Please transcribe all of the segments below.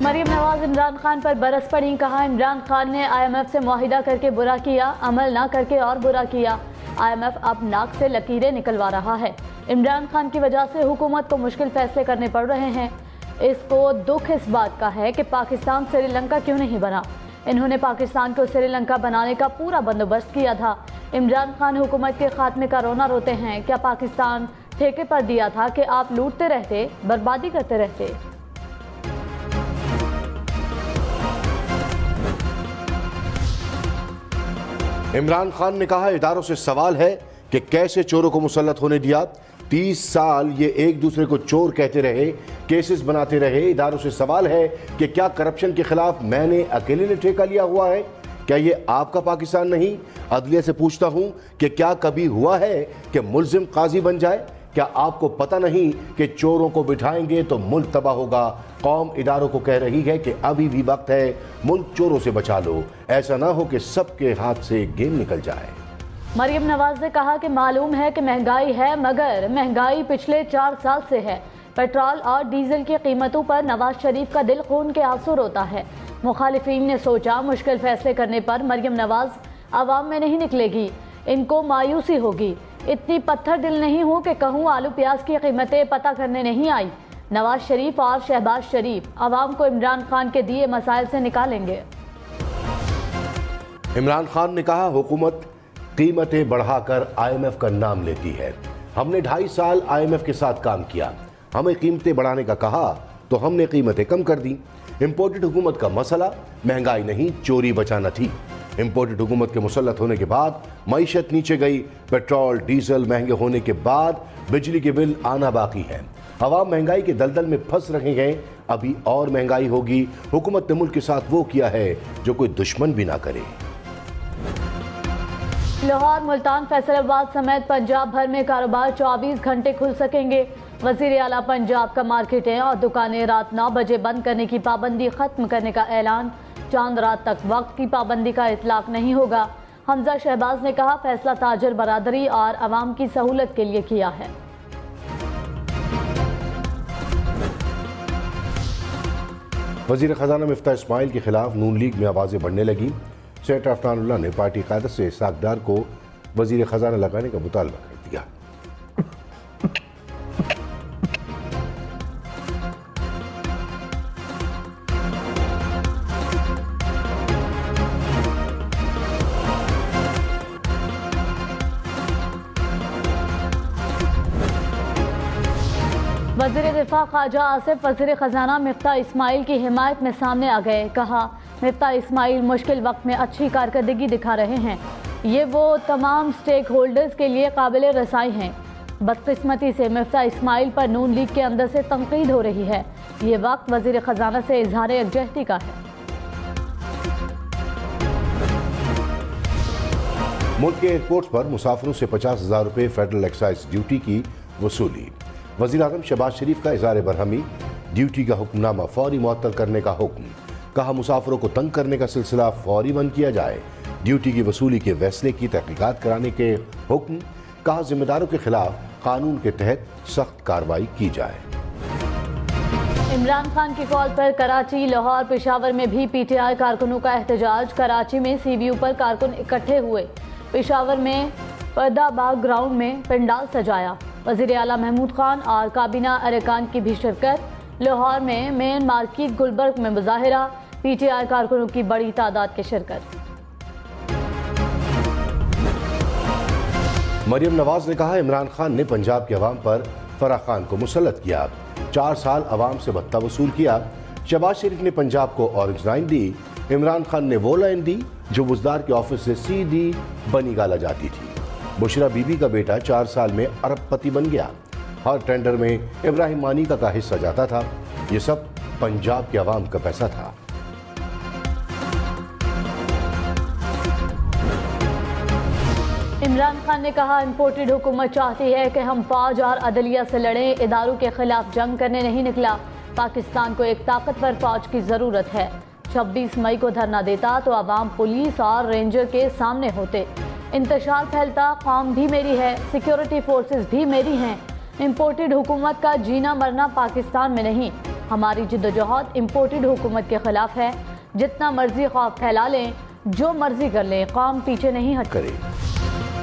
मरीम नवाज इमरान खान पर बरस पड़ी। कहा, इमरान खान ने IMF से मुआहिदा करके बुरा किया, अमल ना करके और बुरा किया। IMF अब नाक से लकीरें निकलवा रहा है। इमरान खान की वजह से हुकूमत को मुश्किल फैसले करने पड़ रहे हैं। इसको दुख इस बात का है कि पाकिस्तान श्रीलंका क्यों नहीं बना। इन्होंने पाकिस्तान को श्रीलंका बनाने का पूरा बंदोबस्त किया था। इमरान खान हुकूमत के खात्मे का रोना रोते हैं। क्या पाकिस्तान ठेके पर दिया था कि आप लूटते रहते, बर्बादी करते रहते। इमरान खान ने कहा, इदारों से सवाल है कि कैसे चोरों को मुसल्लत होने दिया। 30 साल ये एक दूसरे को चोर कहते रहे, केसेस बनाते रहे। इदारों से सवाल है कि क्या करप्शन के खिलाफ मैंने अकेले ने ठेका लिया हुआ है? क्या ये आपका पाकिस्तान नहीं? अदलिया से पूछता हूं कि क्या कभी हुआ है कि मुल्जिम काजी बन जाए? क्या आपको पता नहीं कि चोरों को बिठाएंगे तो मुल्क तबाह होगा? कौम इदारों को कह रही है कि अभी भी वक्त है, मुल्क चोरों से बचा लो। ऐसा ना हो कि सबके हाथ से गेम निकल जाए। मरीम नवाज ने कहा कि मालूम है कि महंगाई है, मगर महंगाई पिछले 4 साल से है। पेट्रोल और डीजल की कीमतों पर नवाज शरीफ का दिल खून के आंसू रोता है। मुखालिफिन ने सोचा मुश्किल फैसले करने पर मरीम नवाज आवाम में नहीं निकलेगी, इनको मायूसी होगी। इतनी पत्थर दिल नहीं हूँ कि कहूँ आलू प्याज की कीमतें पता करने नहीं आई। नवाज शरीफ और शहबाज शरीफ आवाम को इमरान खान के दिए मसाइल से निकालेंगे। इमरान खान ने कहा, हुकूमत कीमतें बढ़ाकर IMF का नाम लेती है। हमने 2.5 साल IMF के साथ काम किया, हमें कीमतें बढ़ाने का कहा तो हमने कीमतें कम कर दी। इम्पोर्टेड हुकूमत का मसला महंगाई नहीं, चोरी बचाना थी। इम्पोर्टेड हुकूमत के मुसल्लत होने के बाद मईशत नीचे गई। पेट्रोल डीजल महंगे होने के बाद बिजली के बिल आना बाकी है। अवाम महंगाई के दलदल में फंस रहे हैं। अभी और महंगाई होगी। हुकूमत ने मुल्क के साथ वो किया है जो कोई दुश्मन भी ना करे। लाहौर, मुल्तान, फैसलाबाद समेत पंजाब भर में कारोबार 24 घंटे खुल सकेंगे। वज़ीर आला पंजाब का मार्केटें और दुकानें रात 9 बजे बंद करने की पाबंदी खत्म करने का ऐलान। चांद रात तक वक्त की पाबंदी का इतलाक नहीं होगा। हमजा शहबाज ने कहा, फैसला ताजर बरादरी और आवाम की सहूलत के लिए किया है। वज़ीर ख़ज़ाना मिफ्ता इस्माइल के खिलाफ नून लीग में आवाज़ें बढ़ने लगी। सेनेटर अफनानुल्लाह ने पार्टी क़यादत से इसहाक़ डार को वज़ीर ख़ज़ाना लगाने का मुतालबा कर दिया। वज़ीर दिफा ख्वाजा आसिफ वज़ीर ख़ज़ाना मिफ्ता इस्माइल की हिमायत में सामने आ गए। कहा, मिफ्ता इस्माइल मुश्किल वक्त में अच्छी कारकर्दगी दिखा रहे हैं। ये वो तमाम स्टेक होल्डर्स के लिए काबिल रसाई हैं। बदकिस्मती से मिफ्ता इस्माइल पर नून लीग के अंदर से तनकीद हो रही है। ये वक्त वज़ीर ख़ज़ाना से इजहार यकजहती का है। मुल्क के एयरपोर्ट पर मुसाफिरों से 50,000 रुपये फेडरल एक्साइज ड्यूटी की वसूली। वज़ीर आज़म शहबाज शरीफ का इज़हार बरहमी। ड्यूटी का हुक्मनामा फौरी मुअत्तल करने का हुक्म। कहा, मुसाफिरों को तंग करने का सिलसिला फौरी बंद किया जाए। ड्यूटी की वसूली के फैसले की तहकीकात कराने के हुक्म। कहा, जिम्मेदारों के खिलाफ कानून के तहत सख्त कार्रवाई की जाए। इमरान खान की कॉल पर कराची, लाहौर, पेशावर में भी PTI कारकुनों का एहतजाज। कराची में CBU पर कारकुन इकट्ठे हुए। पेशावर में पर्दाबाग ग्राउंड में पंडाल सजाया। वज़ीर आला महमूद खान और काबीना अरकान की भी शिरकत। लाहौर में मेन मार्केट गुलबर्ग में मुजाहिरा। PTI कारकुनों की बड़ी तादाद की शिरकत। मरीम नवाज ने कहा, इमरान खान ने पंजाब के अवाम पर फराह खान को मुसल्लत किया। 4 साल अवाम से भत्ता वसूल किया। शहबाज शरीफ ने पंजाब को ऑरेंज लाइन दी। इमरान खान ने वो लाइन दी जो बुजदार के ऑफिस से सीधी बनी गाला जाती थी। बुशरा बीबी का बेटा 4 साल में अरबपति बन गया। हर टेंडर में इब्राहिम मानिका का हिस्सा जाता था। ये सब पंजाब के अवाम का पैसा था। इमरान खान ने कहा, इम्पोर्टेड हुकूमत चाहती है कि हम फौज और अदलिया से लड़ें। इदारों के खिलाफ जंग करने नहीं निकला। पाकिस्तान को एक ताकतवर फौज की ज़रूरत है। 26 मई को धरना देता तो अवाम पुलिस और रेंजर के सामने होते। इंतशार फैलता, कौम भी मेरी है, सिक्योरिटी फोर्सेस भी मेरी हैं। इम्पोर्टेड हुकूमत का जीना मरना पाकिस्तान में नहीं, हमारी जिद्दोजहद इम्पोर्टेड हुकूमत के खिलाफ है। जितना मर्जी खौफ फैला लें, जो मर्जी कर लें, कौम पीछे नहीं हट करे।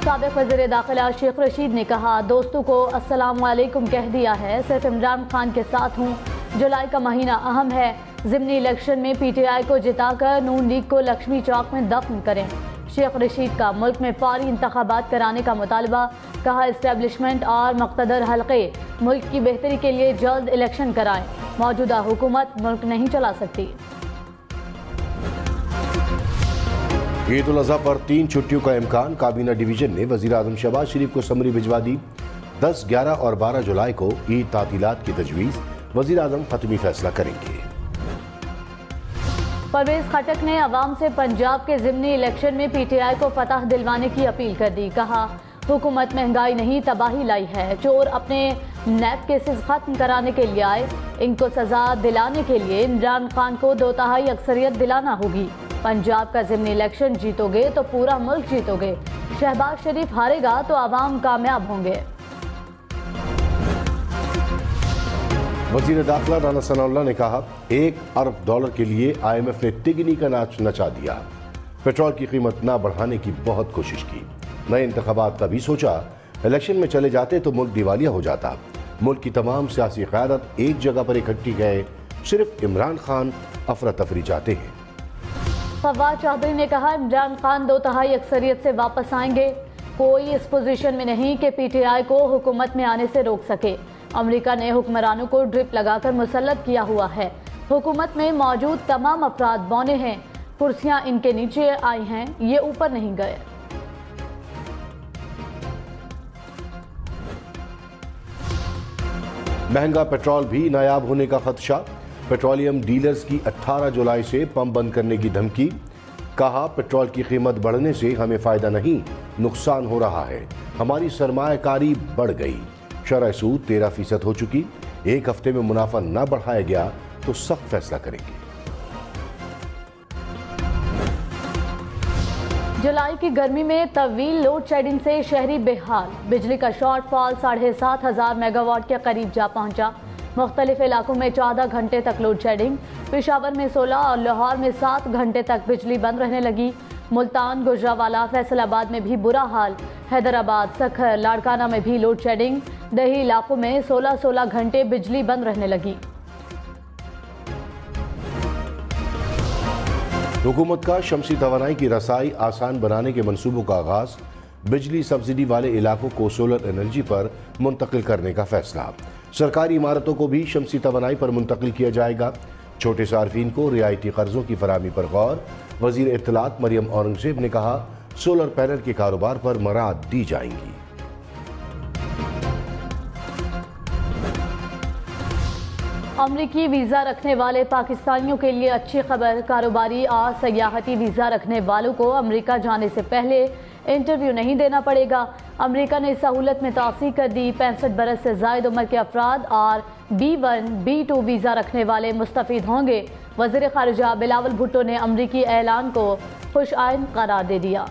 साबिक वज़ीर दाखिला शेख रशीद ने कहा, दोस्तों को अस्सलाम वालेकुम कह दिया है, सिर्फ इमरान खान के साथ हूँ। जुलाई का महीना अहम है। ज़िमनी इलेक्शन में PTI को जिताकर नून लीग को लक्ष्मी चौक में दफन करें। शेख रशीद का मुल्क में फौरी इंतखाबात कराने का मुतालबा। कहा, इस्टेब्लिशमेंट और मुक़्तदर हल्के मुल्क की बेहतरी के लिए जल्द इलेक्शन कराएं। मौजूदा हुकूमत मुल्क नहीं चला सकती। ईद उल अज़हा पर 3 छुट्टियों का इम्कान। काबीना डिवीजन ने वज़ीर आज़म शहबाज शरीफ को समरी भिजवा दी। 10, 11 और 12 जुलाई को ईद तातीलात की तजवीज़। वज़ीर आज़म हतमी फैसला करेंगे। परवेज खटक ने अवाम से पंजाब के ज़िमनी इलेक्शन में PTI को फतह दिलवाने की अपील कर दी। कहा, हुकूमत महंगाई नहीं तबाही लाई है। चोर अपने नैब केसेस खत्म कराने के लिए आए। इनको सजा दिलाने के लिए इमरान खान को 2/3 अक्सरियत दिलाना होगी। पंजाब का ज़िमनी इलेक्शन जीतोगे तो पूरा मुल्क जीतोगे। शहबाज शरीफ हारेगा तो अवाम कामयाब होंगे। वज़ीर दाखिला राना सनाउल्लाह ने कहा, $1 अरब के लिए IMF ने तिगनी का नाच नचा दिया। पेट्रोल की कीमत ना बढ़ाने की बहुत कोशिश की। नए इंतखाबात का भी सोचा। इलेक्शन में चले जाते तो मुल्क दिवालिया हो जाता। मुल्क की तमाम सियासी क़यादत एक जगह पर इकट्ठी गए। सिर्फ इमरान खान अफरा तफरी चाहते हैं। फवाद चौधरी ने कहा, इमरान खान 2/3 अक्सरियत से वापस आएंगे। कोई इस पोजीशन में नहीं कि PTI को हुकूमत में आने से रोक सके। अमेरिका ने हुक्मरानों को ड्रिप लगाकर मुसल्लत किया हुआ है। हुकूमत में मौजूद तमाम अफराद बौने हैं। कुर्सियां इनके नीचे आई हैं, ये ऊपर नहीं गए। महंगा पेट्रोल भी नायाब होने का खदशा। पेट्रोलियम डीलर्स की 18 जुलाई से पंप बंद करने की धमकी। कहा, पेट्रोल की कीमत बढ़ने से हमें फायदा नहीं, नुकसान हो रहा है। हमारी सरमायाकारी बढ़ गई। शरह सूद 13% हो चुकी। एक हफ्ते में मुनाफा न बढ़ाया गया तो सख्त फैसला करेंगे। जुलाई की गर्मी में तवील लोड शेडिंग से शहरी बेहाल। बिजली का शॉर्टफॉल 7,500 मेगावाट के करीब जा पहुंचा। मुख्तलिफ इलाकों में 14 घंटे तक लोड शेडिंग। पेशावर में 16 और लाहौर में 7 घंटे तक बिजली बंद रहने लगी। मुल्तान, गुजरावाला, फैसलाबाद में भी बुरा हाल। हैदराबाद, सखर, लाड़काना में भी लोड शेडिंग। दही इलाकों में 16-16 घंटे बिजली बंद रहने लगी। हुकूमत का शमसी तवानाई की रसाई आसान बनाने के मंसूबों का आगाज। बिजली सब्सिडी वाले इलाकों को सोलर एनर्जी पर मुंतकिल करने का फैसला। सरकारी इमारतों को भी शमसी तवानाई पर मुंतकिल किया जाएगा। छोटे सार्फिन को रियायती कर्जों की फराहमी पर गौर। वजीर इत्तलात मरियम औरंगजेब ने कहा, सोलर पैनल के कारोबार पर मराद दी जाएंगी। अमरीकी वीज़ा रखने वाले पाकिस्तानियों के लिए अच्छी खबर। कारोबारी और सयाहती वीज़ा रखने वालों को अमेरिका जाने से पहले इंटरव्यू नहीं देना पड़ेगा। अमेरिका ने इस सहूलत में तोसी कर दी। 65 बरस से ज़ायद उम्र के अफराद और B1, B2 वीज़ा रखने वाले मुस्तफ़ीद होंगे। वज़ीर ख़ारिजा बिलावल भुट्टो ने अमरीकी ऐलान को खुशआइन करार दे दिया।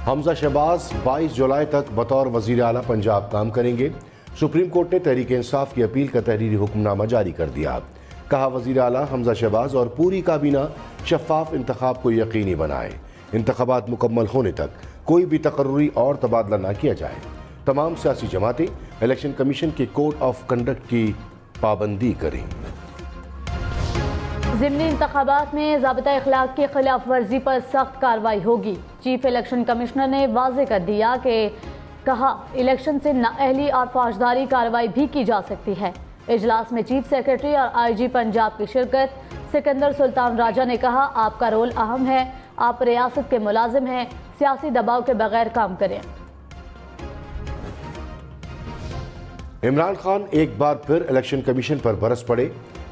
हमजा शहबाज 22 जुलाई तक बतौर वज़ीर आला पंजाब काम करेंगे। सुप्रीम कोर्ट ने तहरीक इंसाफ की अपील का तहरीरी हुक्मनामा जारी कर दिया। कहा, वज़ीर आला हमजा शहबाज और पूरी काबीना शफाफ इंतखाब को यकीनी बनाए। इंतखाबात मुकम्मल होने तक कोई भी तकर्रुरी और तबादला न किया जाए। तमाम सियासी जमातें इलेक्शन कमीशन के कोड ऑफ कंडक्ट की पाबंदी करें। ज़िमनी इंतखाबात में ज़ाबिता इखलाक की खिलाफ वर्जी पर सख्त कार्रवाई होगी। चीफ इलेक्शन कमिश्नर ने वाज़े कर दिया कि कहा, इलेक्शन से नाअहली और फौजदारी कार्रवाई भी की जा सकती है। इजलास में चीफ सेक्रेटरी और IG पंजाब की शिरकत। सिकंदर सुल्तान राजा ने कहा, आपका रोल अहम है, आप रियासत के मुलाजिम हैं, सियासी दबाव के बगैर काम करें। इमरान खान एक बार फिर इलेक्शन कमीशन पर बरस पड़े।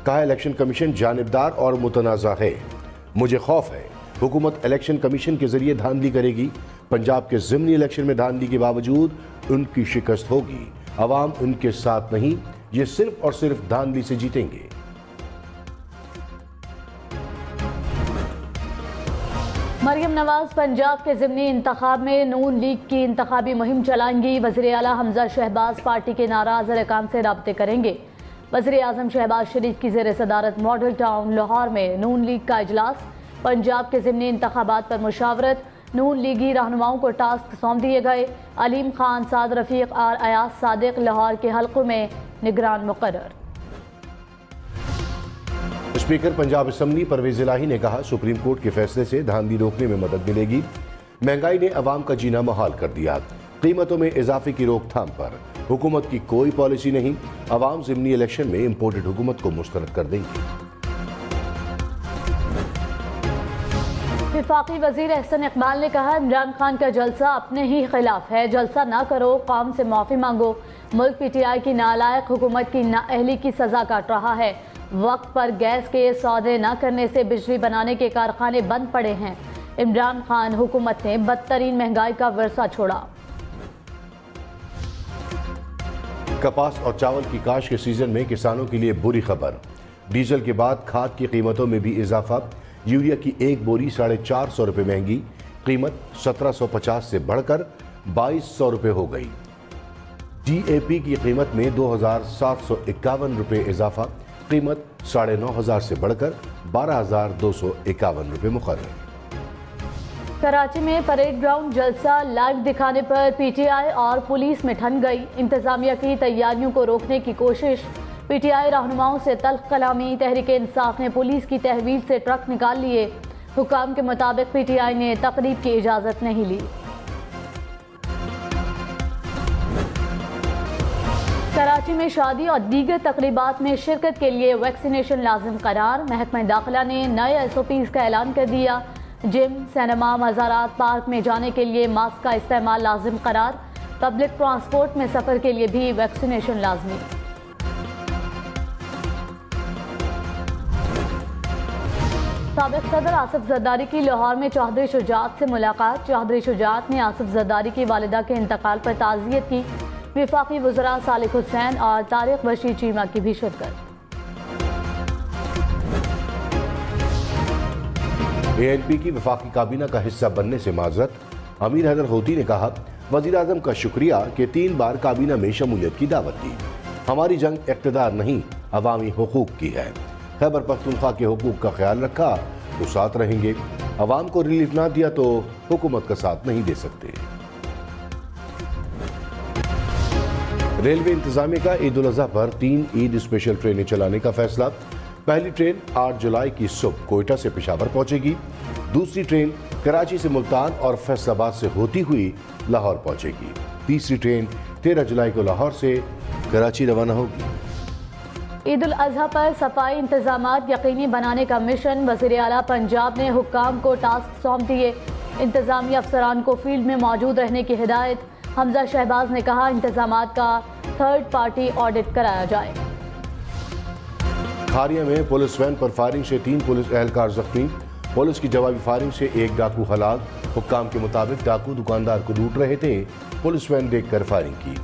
कहा, इलेक्शन कमीशन जानिबदार और मुतनाज़ा है। मुझे खौफ है हुकूमत इलेक्शन कमीशन के जरिए धांधली करेगी। पंजाब के ज़िमनी इलेक्शन में धांधली के बावजूद उनकी शिकस्त होगी। अवाम उनके साथ नहीं, ये सिर्फ और सिर्फ धांधली से जीतेंगे। मरियम नवाज पंजाब के ज़िमनी इंतखाब में नून लीग की इंतखाबी मुहिम चलाएंगी। वज़ीर आला हमजा शहबाज पार्टी के नाराज़ अरकान से राब्ते करेंगे। वज़ीर आज़म शहबाज शरीफ की ज़ेर सदारत मॉडल टाउन लाहौर में नून लीग का इजलास। पंजाब के ज़िमनी इंतखाबात पर मुशावरत। नून लीगी रहनुमाओं को टास्क सौंप दिए गए। अलीम खान, साद रफीक और अयाज सादिक लाहौर के हल्कों में निगरान मुकर्रर। स्पीकर पंजाब असम्बली परवेज इलाही ने कहा, सुप्रीम कोर्ट के फैसले से धांधली रोकने में मदद मिलेगी। महंगाई ने अवाम का जीना मुहाल कर दिया। कीमतों में इजाफे की रोकथाम पर हुकूमत की कोई पॉलिसी नहीं। अवाम ज़िमनी इलेक्शन में इम्पोर्टेड हुकूमत को मुस्तरद कर देंगी। वफाकी वजीर एहसन इकबाल ने कहा, इमरान खान का जलसा अपने ही खिलाफ है। जलसा ना करो, कौम से माफ़ी मांगो। मुल्क PTI की नालायक हुकूमत की नाअहली की सजा काट रहा है। वक्त पर गैस के सौदे न करने से बिजली बनाने के कारखाने बंद पड़े हैं। इमरान खान हुकूमत ने बदतरीन महंगाई का वर्षा छोड़ा। कपास और चावल की काश के सीजन में किसानों के लिए बुरी खबर। डीजल के बाद खाद की कीमतों में भी इजाफा। यूरिया की एक बोरी 450 रुपये महंगी। कीमत 1750 से बढ़कर 2200 रुपये हो गई। DAP की कीमत में 2751 रुपये इजाफा। कीमत 9500 से बढ़कर 12251 रुपये मुकर्रर। कराची में परेड ग्राउंड जलसा लाइव दिखाने पर PTI और पुलिस में ठन गई। इंतजामिया की तैयारियों को रोकने की कोशिश। PTI रहनुमाओं से तल्ख कलामी। तहरीक इंसाफ ने पुलिस की तहवील से ट्रक निकाल लिए। हुकाम के मुताबिक PTI ने तकरीब की इजाज़त नहीं ली। कराची में शादी और दीगर तकरीबात में शिरकत के लिए वैक्सीनेशन लाजिम करार। महकमा दाखिला ने नए SOPs का ऐलान कर दिया। जिम, सिनेमा, मज़ारात, पार्क में जाने के लिए मास्क का इस्तेमाल लाजिम करार। पब्लिक ट्रांसपोर्ट में सफ़र के लिए भी वैक्सीनेशन लाजमी। साबिक़ सदर आसिफ जरदारी की लाहौर में चौधरी शुजात से मुलाकात। चौधरी शुजात ने आसिफ जरदारी की वालिदा के इंतकाल पर ताज़ियत की। वफाकी वज़रा सालिक हुसैन और तारिक बशीर चीमा की भी शिरकत। ANP की वफाकी काबीना का हिस्सा बनने से माजरत। अमीर हैदर होती ने कहा, वज़ीर आज़म का शुक्रिया कि 3 बार काबीना में शमूलियत की दावत दी। हमारी जंग इक़्तिदार नहीं, अवामी हुकूक की है। खैबर पख्तूनख्वा के हुकूक का ख्याल रखा तो साथ रहेंगे। अवाम को रिलीफ ना दिया तो हुकूमत का साथ नहीं दे सकते। रेलवे इंतजामिया का ईद उल अज़हा पर 3 ईद स्पेशल ट्रेनें चलाने का फैसला। पहली ट्रेन 8 जुलाई की सुबह कोयटा से पेशावर पहुंचेगी। दूसरी ट्रेन कराची से मुल्तान और फैसलाबाद से होती हुई लाहौर पहुंचेगी। तीसरी ट्रेन 13 जुलाई को लाहौर से कराची रवाना होगी। ईद उल अज़हा पर सफाई इंतजामात यकीनी बनाने का मिशन। वज़ीर आला पंजाब ने हुक्काम को टास्क सौंप दिए। इंतजामी अफसरान को फील्ड में मौजूद रहने की हिदायत। हमजा शहबाज ने कहा, इंतजामात का थर्ड पार्टी ऑडिट कराया जाए। खारिया में पुलिस वैन पर फायरिंग से 3 पुलिस एहलकार जख्मी। पुलिस की जवाबी फायरिंग से 1 डाकू हलाक। हुक्काम के मुताबिक डाकू दुकानदार को लूट रहे थे। पुलिस वैन देखकर फायरिंग की।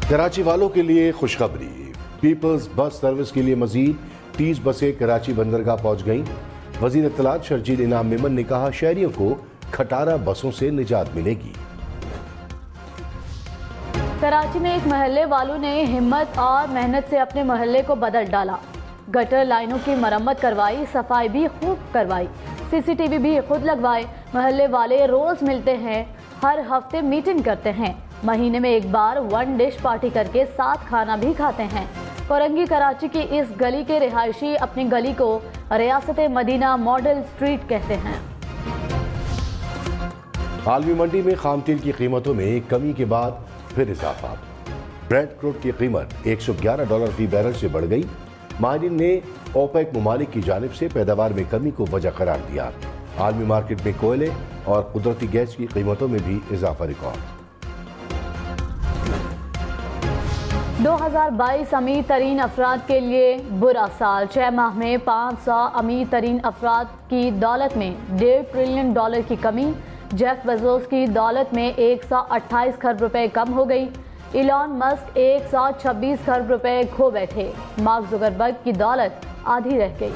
कराची वालों के लिए खुशखबरी। पीपल्स बस सर्विस के लिए मजीद 30 बसें कराची बंदरगाह पहुंच गईं। वजीर इत्तलात शर्जील इनाम मेमन ने कहा, शहरियों को खटारा बसों से निजात मिलेगी। कराची में एक महल्ले वालों ने हिम्मत और मेहनत से अपने महल्ले को बदल डाला। गटर लाइनों की मरम्मत करवाई, सफाई भी खूब करवाई, CCTV भी खुद लगवाए। महल्ले वाले रोज मिलते हैं, हर हफ्ते मीटिंग करते हैं, महीने में एक बार 1 डिश पार्टी करके साथ खाना भी खाते हैं। कोरंगी कराची की इस गली के रिहायशी अपनी गली को रियासत मदीना मॉडल स्ट्रीट कहते हैं। आलमी मंडी में खाम तेल की कीमतों में कमी के बाद फिर इजाफा। ब्रेड क्रूड की कीमत $111 फी बैरल से बढ़ गई। माहिरीन ने ओपेक ममालिक की जानिब से पैदावार में कमी को वजह करार दिया। आलमी मार्केट में कोयले और कुदरती गैस की कीमतों में भी इजाफा रिकॉर्ड। 2022 अमीर तरीन अफराद के लिए बुरा साल। 6 माह में 500 अमीर तरीन अफराद की दौलत में $1.5 ट्रिलियन की कमी। जेफ बेजोस की दौलत में 128 खरब रुपए कम हो गई। इलॉन मस्क 126 खरब रुपए खो बैठे। मार्क जुकरबर्ग की दौलत आधी रह गई।